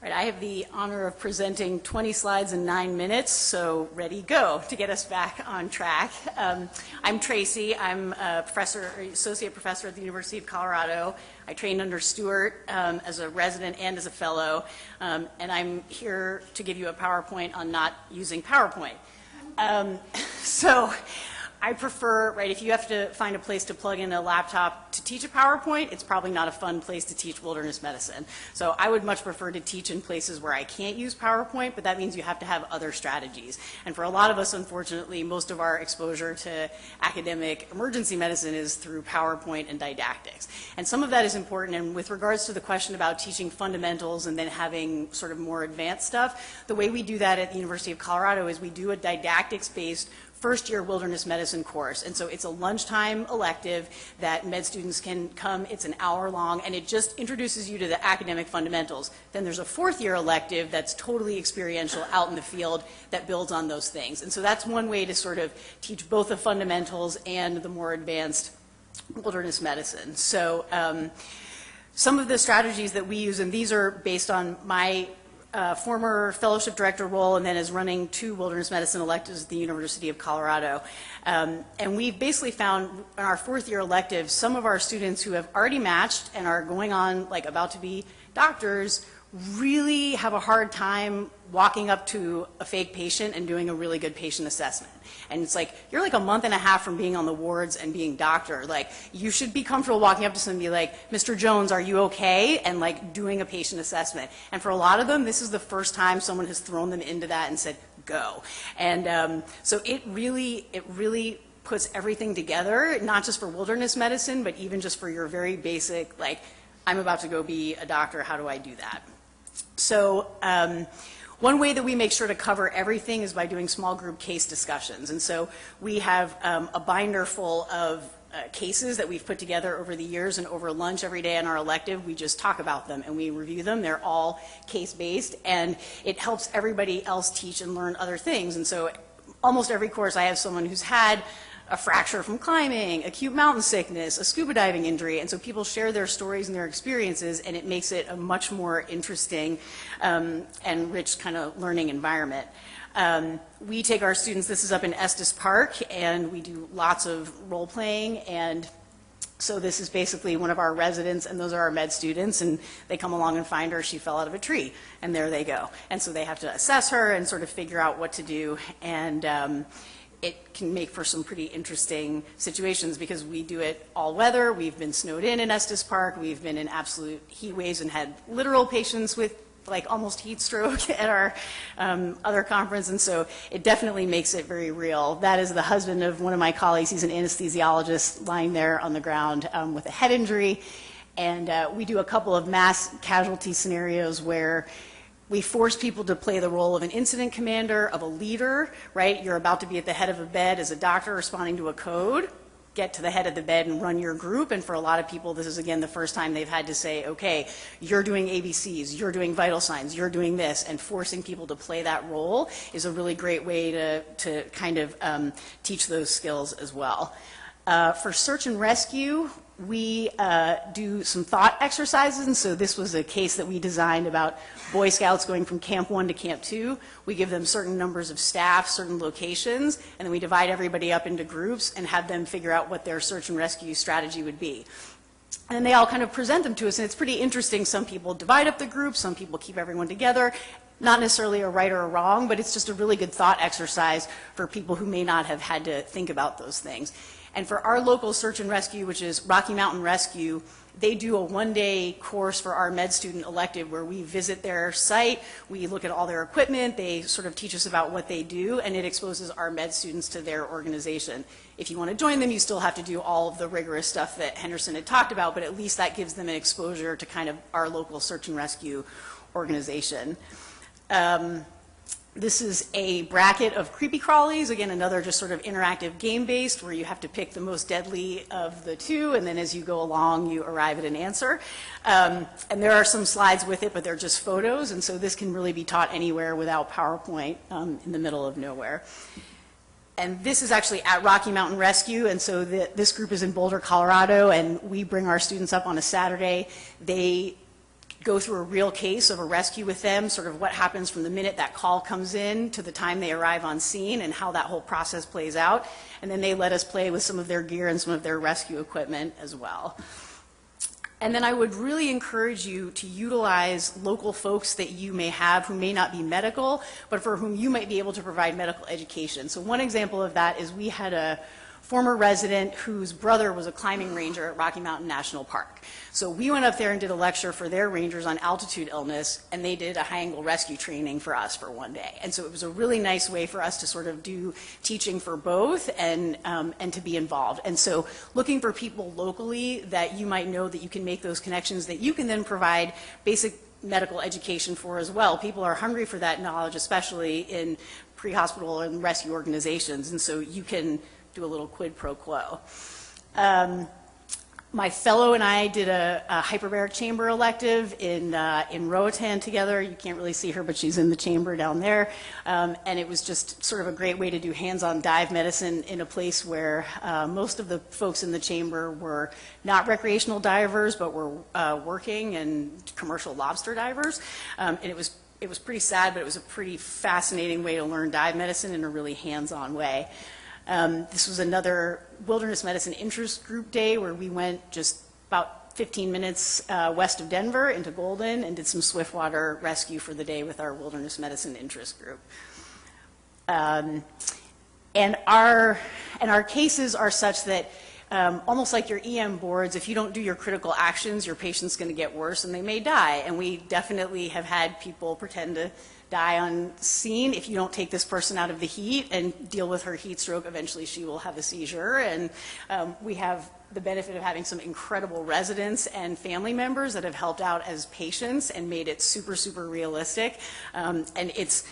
All right, I have the honor of presenting 20 slides in 9 minutes, so ready, go, to get us back on track. I'm Tracy. I'm a associate professor at the University of Colorado. I trained under Stuart as a resident and as a fellow, and I'm here to give you a PowerPoint on not using PowerPoint. So I prefer, right, if you have to find a place to plug in a laptop to teach a PowerPoint, it's probably not a fun place to teach wilderness medicine. So I would much prefer to teach in places where I can't use PowerPoint, but that means you have to have other strategies. And for a lot of us, unfortunately, most of our exposure to academic emergency medicine is through PowerPoint and didactics. And some of that is important, and with regards to the question about teaching fundamentals and then having sort of more advanced stuff, the way we do that at the University of Colorado is we do a didactics-based first-year wilderness medicine course. And so it's a lunchtime elective that med students can come. It's an hour long, and it just introduces you to the academic fundamentals. Then there's a fourth-year elective that's totally experiential out in the field that builds on those things. And so that's one way to sort of teach both the fundamentals and the more advanced wilderness medicine. So some of the strategies that we use, and these are based on my former fellowship director role and then as running 2 wilderness medicine electives at the University of Colorado. And we've basically found in our 4th-year elective, some of our students who have already matched and are going on, like about to be doctors, really have a hard time walking up to a fake patient and doing a really good patient assessment. And it's like, you're like a month and a half from being on the wards and being doctor. Like, you should be comfortable walking up to someone and be like, Mr. Jones, are you okay? And like doing a patient assessment. And for a lot of them, this is the first time someone has thrown them into that and said, go. And so it really puts everything together, not just for wilderness medicine, but even just for your very basic, like, I'm about to go be a doctor, how do I do that? So one way that we make sure to cover everything is by doing small group case discussions. And so we have a binder full of cases that we've put together over the years, and over lunch every day in our elective, we just talk about them and we review them. They're all case-based, and it helps everybody else teach and learn other things. And so almost every course I have someone who's had a fracture from climbing, acute mountain sickness, a scuba diving injury, and so people share their stories and their experiences, and it makes it a much more interesting and rich kind of learning environment. We take our students, this is up in Estes Park, and we do lots of role playing, and so this is basically one of our residents, and those are our med students, and they come along and find her, she fell out of a tree, and there they go. And so they have to assess her and sort of figure out what to do, and it can make for some pretty interesting situations because we do it all weather. We've been snowed in Estes Park. We've been in absolute heat waves and had literal patients with like almost heat stroke at our other conference, and so it definitely makes it very real. That is the husband of one of my colleagues. He's an anesthesiologist lying there on the ground with a head injury, and we do a couple of mass casualty scenarios where we force people to play the role of an incident commander, of a leader, right? You're about to be at the head of a bed as a doctor responding to a code. Get to the head of the bed and run your group. And for a lot of people, this is, again, the first time they've had to say, okay, you're doing ABCs, you're doing vital signs, you're doing this. And forcing people to play that role is a really great way to kind of teach those skills as well. For search and rescue, we do some thought exercises, and so this was a case that we designed about Boy Scouts going from Camp 1 to Camp 2. We give them certain numbers of staff, certain locations, and then we divide everybody up into groups and have them figure out what their search and rescue strategy would be. And they all kind of present them to us, and it's pretty interesting. Some people divide up the groups, some people keep everyone together. Not necessarily a right or a wrong, but it's just a really good thought exercise for people who may not have had to think about those things. And for our local search and rescue, which is Rocky Mountain Rescue, they do a one-day course for our med student elective where we visit their site, we look at all their equipment, they sort of teach us about what they do, and it exposes our med students to their organization. If you want to join them, you still have to do all of the rigorous stuff that Henderson had talked about, but at least that gives them an exposure to kind of our local search and rescue organization. This is a bracket of creepy crawlies, again, another just sort of interactive game-based where you have to pick the most deadly of the 2, and then as you go along, you arrive at an answer. And there are some slides with it, but they're just photos, and so this can really be taught anywhere without PowerPoint in the middle of nowhere. And this is actually at Rocky Mountain Rescue, and so this group is in Boulder, Colorado, and we bring our students up on a Saturday. They go through a real case of a rescue with them, sort of what happens from the minute that call comes in to the time they arrive on scene and how that whole process plays out. And then they let us play with some of their gear and some of their rescue equipment as well. And then I would really encourage you to utilize local folks that you may have who may not be medical, but for whom you might be able to provide medical education. So one example of that is we had a former resident whose brother was a climbing ranger at Rocky Mountain National Park. So we went up there and did a lecture for their rangers on altitude illness, and they did a high-angle rescue training for us for one day. And so it was a really nice way for us to sort of do teaching for both and to be involved. And so looking for people locally that you might know that you can make those connections that you can then provide basic medical education for as well. People are hungry for that knowledge, especially in pre-hospital and rescue organizations, and so you can do a little quid pro quo. My fellow and I did a hyperbaric chamber elective in Roatan together. You can't really see her, but she's in the chamber down there. And it was just sort of a great way to do hands-on dive medicine in a place where most of the folks in the chamber were not recreational divers, but were working and commercial lobster divers. And it was pretty sad, but it was a pretty fascinating way to learn dive medicine in a really hands-on way. This was another wilderness medicine interest group day where we went just about 15 minutes west of Denver into Golden and did some swiftwater rescue for the day with our wilderness medicine interest group. And our cases are such that almost like your EM boards, if you don't do your critical actions, your patient's going to get worse and they may die. And we definitely have had people pretend to die on scene. If you don't take this person out of the heat and deal with her heat stroke, eventually she will have a seizure. And we have the benefit of having some incredible residents and family members that have helped out as patients and made it super, super realistic. And it's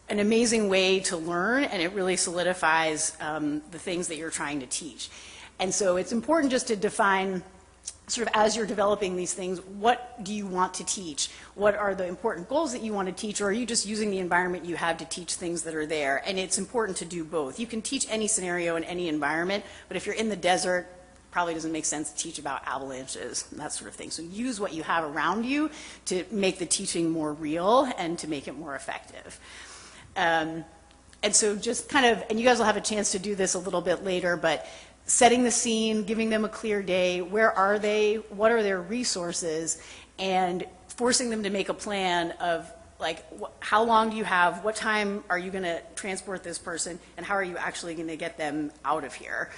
an amazing way to learn, and it really solidifies the things that you're trying to teach. And so it's important just to define, sort of as you're developing these things, what do you want to teach? What are the important goals that you want to teach, or are you just using the environment you have to teach things that are there? And it's important to do both. You can teach any scenario in any environment, but if you're in the desert, it probably doesn't make sense to teach about avalanches and that sort of thing. So use what you have around you to make the teaching more real and to make it more effective. And so just kind of, and you guys will have a chance to do this a little bit later, but setting the scene, giving them a clear day, where are they, what are their resources, and forcing them to make a plan of like how long do you have, what time are you going to transport this person, and how are you actually going to get them out of here.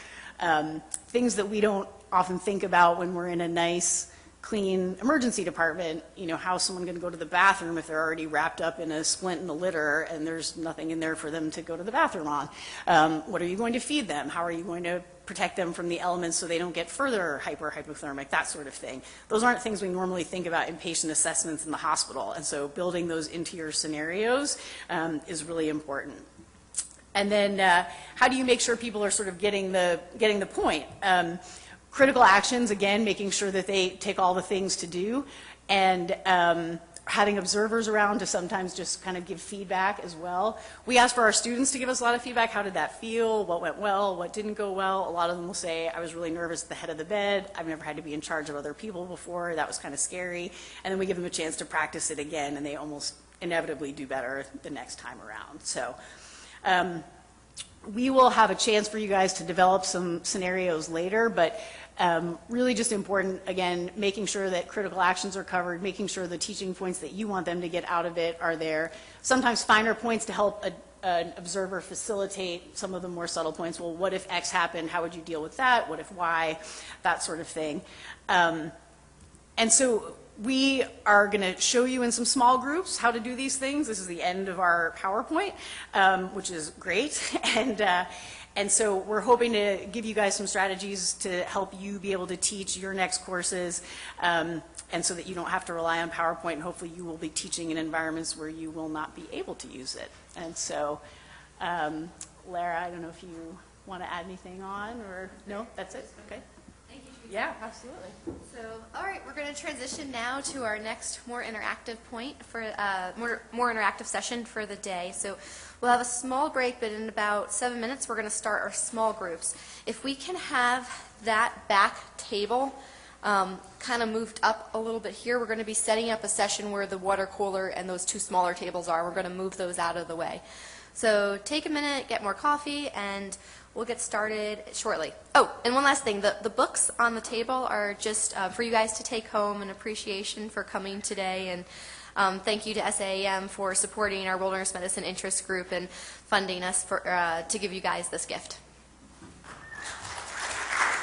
Things that we don't often think about when we're in a nice, clean emergency department. You know, how's someone going to go to the bathroom if they're already wrapped up in a splint in the litter and there's nothing in there for them to go to the bathroom on? What are you going to feed them? How are you going to protect them from the elements so they don't get further hypothermic, that sort of thing. Those aren't things we normally think about in patient assessments in the hospital, and so building those into your scenarios is really important. And then how do you make sure people are sort of getting the point? Critical actions, again, making sure that they take all the things to do, and having observers around to sometimes just kind of give feedback as well. We ask for our students to give us a lot of feedback. How did that feel? What went well? What didn't go well? A lot of them will say, I was really nervous at the head of the bed. I've never had to be in charge of other people before. That was kind of scary. And then we give them a chance to practice it again, and they almost inevitably do better the next time around. So we will have a chance for you guys to develop some scenarios later, but really just important, again, making sure that critical actions are covered, making sure the teaching points that you want them to get out of it are there. Sometimes finer points to help an observer facilitate some of the more subtle points. Well, what if X happened? How would you deal with that? What if Y? That sort of thing. And so we are going to show you in some small groups how to do these things. This is the end of our PowerPoint, which is great. And so we're hoping to give you guys some strategies to help you be able to teach your next courses, and so that you don't have to rely on PowerPoint, and hopefully you will be teaching in environments where you will not be able to use it. And so, Lara, I don't know if you want to add anything on, or no, that's it? Okay. Thank you, Tracy. Yeah, absolutely. So, all right, we're going to transition now to our next more interactive point for more interactive session for the day. So we'll have a small break, but in about 7 minutes, we're going to start our small groups. If we can have that back table kind of moved up a little bit here. We're going to be setting up a session where the water cooler and those two smaller tables are. We're going to move those out of the way. So take a minute, get more coffee, and we'll get started shortly. Oh, and one last thing. The books on the table are just for you guys to take home, an appreciation for coming today, and thank you to SAEM for supporting our Wilderness Medicine Interest Group and funding us to give you guys this gift.